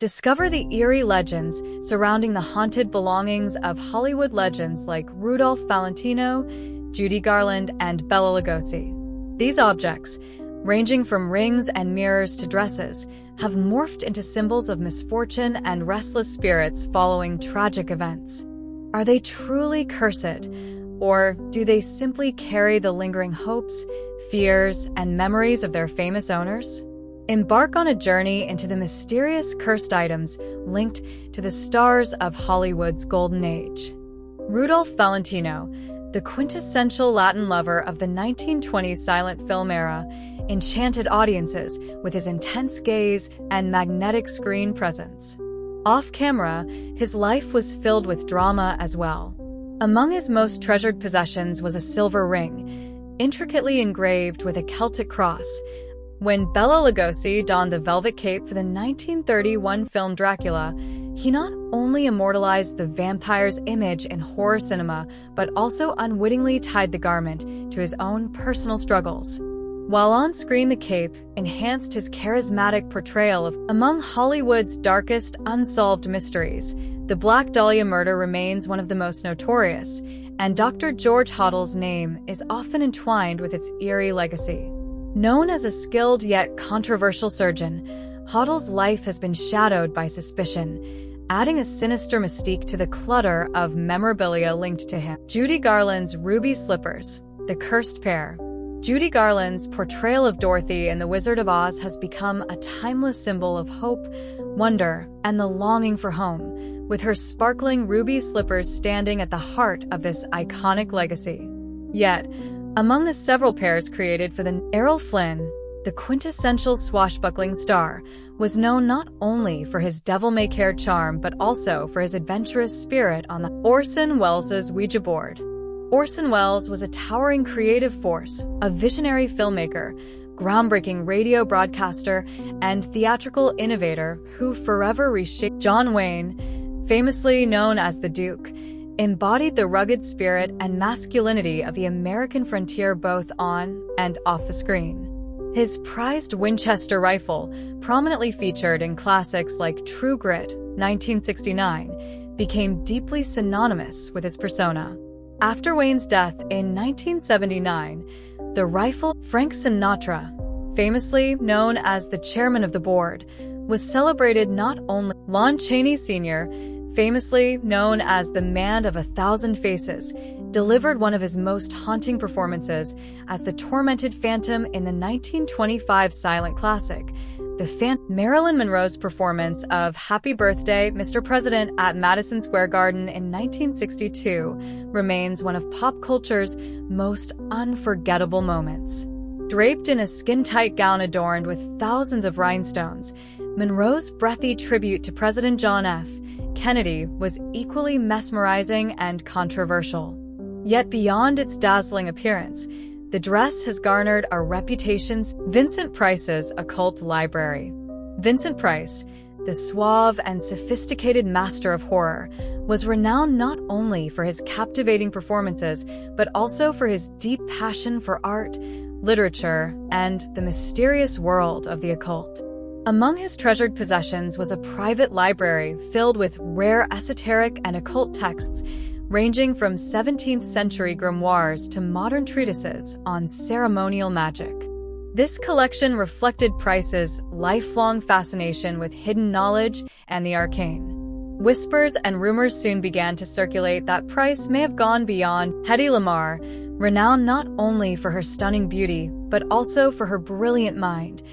Discover the eerie legends surrounding the haunted belongings of Hollywood legends like Rudolph Valentino, Judy Garland, and Bela Lugosi. These objects, ranging from rings and mirrors to dresses, have morphed into symbols of misfortune and restless spirits following tragic events. Are they truly cursed, or do they simply carry the lingering hopes, fears, and memories of their famous owners? Embark on a journey into the mysterious cursed items linked to the stars of Hollywood's golden age. Rudolph Valentino, the quintessential Latin lover of the 1920s silent film era, enchanted audiences with his intense gaze and magnetic screen presence. Off-camera, his life was filled with drama as well. Among his most treasured possessions was a silver ring, intricately engraved with a Celtic cross. When Bela Lugosi donned the velvet cape for the 1931 film Dracula, he not only immortalized the vampire's image in horror cinema, but also unwittingly tied the garment to his own personal struggles. While on screen, the cape enhanced his charismatic portrayal of among Hollywood's darkest unsolved mysteries. The Black Dahlia murder remains one of the most notorious, and Dr. George Hoddle's name is often entwined with its eerie legacy. Known as a skilled yet controversial surgeon, Hoddle's life has been shadowed by suspicion, adding a sinister mystique to the clutter of memorabilia linked to him. Judy Garland's ruby slippers, the cursed pair. Judy Garland's portrayal of Dorothy in The Wizard of Oz has become a timeless symbol of hope, wonder, and the longing for home, with her sparkling ruby slippers standing at the heart of this iconic legacy. Yet, among the several pairs created for the Errol Flynn, the quintessential swashbuckling star, was known not only for his devil-may-care charm but also for his adventurous spirit on the Orson Welles' Ouija board. Orson Welles was a towering creative force, a visionary filmmaker, groundbreaking radio broadcaster, and theatrical innovator who forever reshaped. John Wayne, famously known as the Duke, embodied the rugged spirit and masculinity of the American frontier both on and off the screen. His prized Winchester rifle, prominently featured in classics like True Grit, 1969, became deeply synonymous with his persona. After Wayne's death in 1979, the rifle, Frank Sinatra, famously known as the chairman of the board, was celebrated not only. Lon Chaney Sr., famously known as the Man of 1,000 Faces, delivered one of his most haunting performances as the tormented Phantom in the 1925 silent classic, Marilyn Monroe's performance of Happy Birthday, Mr. President at Madison Square Garden in 1962 remains one of pop culture's most unforgettable moments. Draped in a skin-tight gown adorned with thousands of rhinestones, Monroe's breathy tribute to President John F. Kennedy was equally mesmerizing and controversial. Yet beyond its dazzling appearance, the dress has garnered a reputation. Vincent Price's Occult Library. Vincent Price, the suave and sophisticated master of horror, was renowned not only for his captivating performances, but also for his deep passion for art, literature, and the mysterious world of the occult. Among his treasured possessions was a private library filled with rare esoteric and occult texts, ranging from 17th-century grimoires to modern treatises on ceremonial magic. This collection reflected Price's lifelong fascination with hidden knowledge and the arcane. Whispers and rumors soon began to circulate that Price may have gone beyond. Hedy Lamarr, renowned not only for her stunning beauty, but also for her brilliant mind.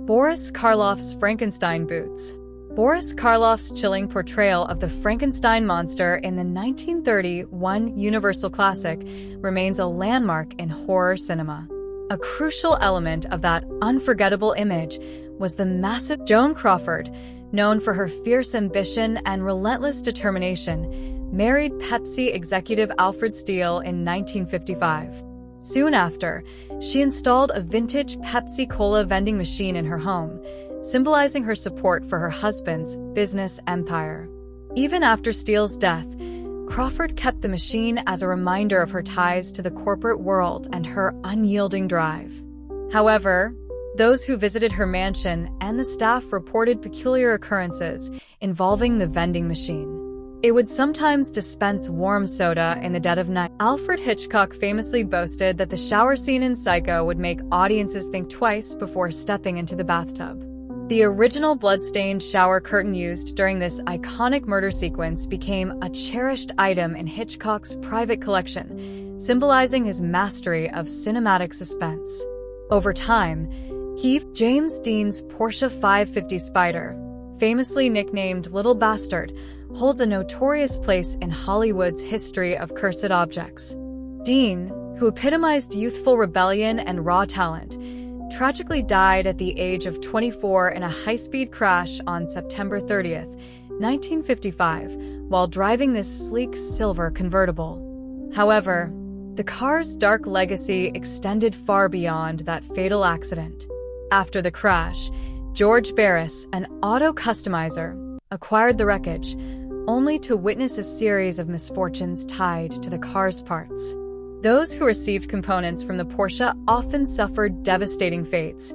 Boris Karloff's Frankenstein boots. Boris Karloff's chilling portrayal of the Frankenstein monster in the 1931 Universal classic remains a landmark in horror cinema. A crucial element of that unforgettable image was the massive Joan Crawford, known for her fierce ambition and relentless determination, married Pepsi executive Alfred Steele in 1955. Soon after, she installed a vintage Pepsi Cola vending machine in her home, symbolizing her support for her husband's business empire. Even after Steele's death, Crawford kept the machine as a reminder of her ties to the corporate world and her unyielding drive. However, Those who visited her mansion and the staff reported peculiar occurrences involving the vending machine. It would sometimes dispense warm soda in the dead of night. Alfred Hitchcock famously boasted that the shower scene in Psycho would make audiences think twice before stepping into the bathtub. The original bloodstained shower curtain used during this iconic murder sequence became a cherished item in Hitchcock's private collection, symbolizing his mastery of cinematic suspense. Over time, James Dean's Porsche 550 Spider, famously nicknamed Little Bastard, holds a notorious place in Hollywood's history of cursed objects. Dean, who epitomized youthful rebellion and raw talent, tragically died at the age of 24 in a high-speed crash on September 30th, 1955, while driving this sleek silver convertible. However, the car's dark legacy extended far beyond that fatal accident. After the crash, George Barris, an auto customizer, acquired the wreckage, only to witness a series of misfortunes tied to the car's parts. Those who received components from the Porsche often suffered devastating fates.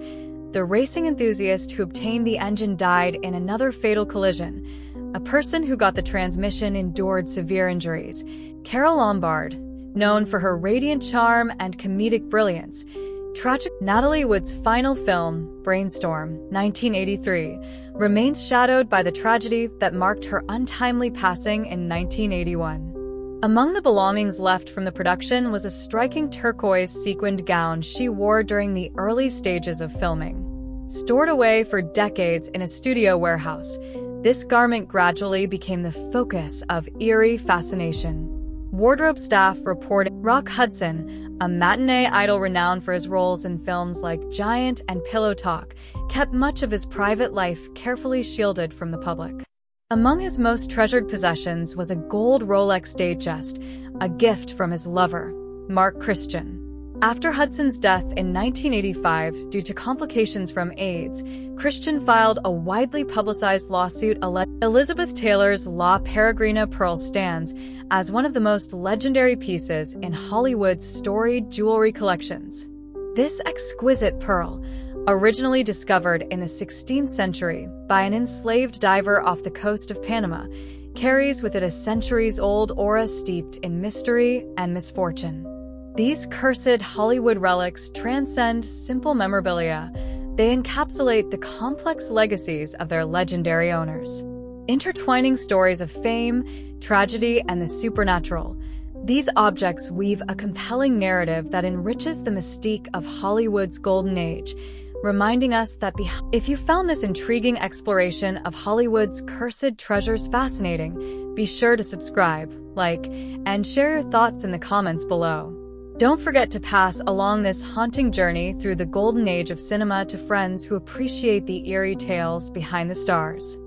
The racing enthusiast who obtained the engine died in another fatal collision. A person who got the transmission endured severe injuries. Carole Lombard, known for her radiant charm and comedic brilliance, tragic. Natalie Wood's final film, Brainstorm, 1983, remains shadowed by the tragedy that marked her untimely passing in 1981. Among the belongings left from the production was a striking turquoise sequined gown she wore during the early stages of filming. Stored away for decades in a studio warehouse, this garment gradually became the focus of eerie fascination. Wardrobe staff reported Rock Hudson, a matinee idol renowned for his roles in films like Giant and Pillow Talk, kept much of his private life carefully shielded from the public. Among his most treasured possessions was a gold Rolex Datejust, a gift from his lover, Mark Christian. After Hudson's death in 1985 due to complications from AIDS, Christian filed a widely publicized lawsuit alleging Elizabeth Taylor's La Peregrina pearl stands as one of the most legendary pieces in Hollywood's storied jewelry collections. This exquisite pearl, originally discovered in the 16th century by an enslaved diver off the coast of Panama, carries with it a centuries-old aura steeped in mystery and misfortune. These cursed Hollywood relics transcend simple memorabilia. They encapsulate the complex legacies of their legendary owners. Intertwining stories of fame, tragedy, and the supernatural, these objects weave a compelling narrative that enriches the mystique of Hollywood's golden age, reminding us that if you found this intriguing exploration of Hollywood's cursed treasures fascinating, be sure to subscribe, like, and share your thoughts in the comments below. Don't forget to pass along this haunting journey through the golden age of cinema to friends who appreciate the eerie tales behind the stars.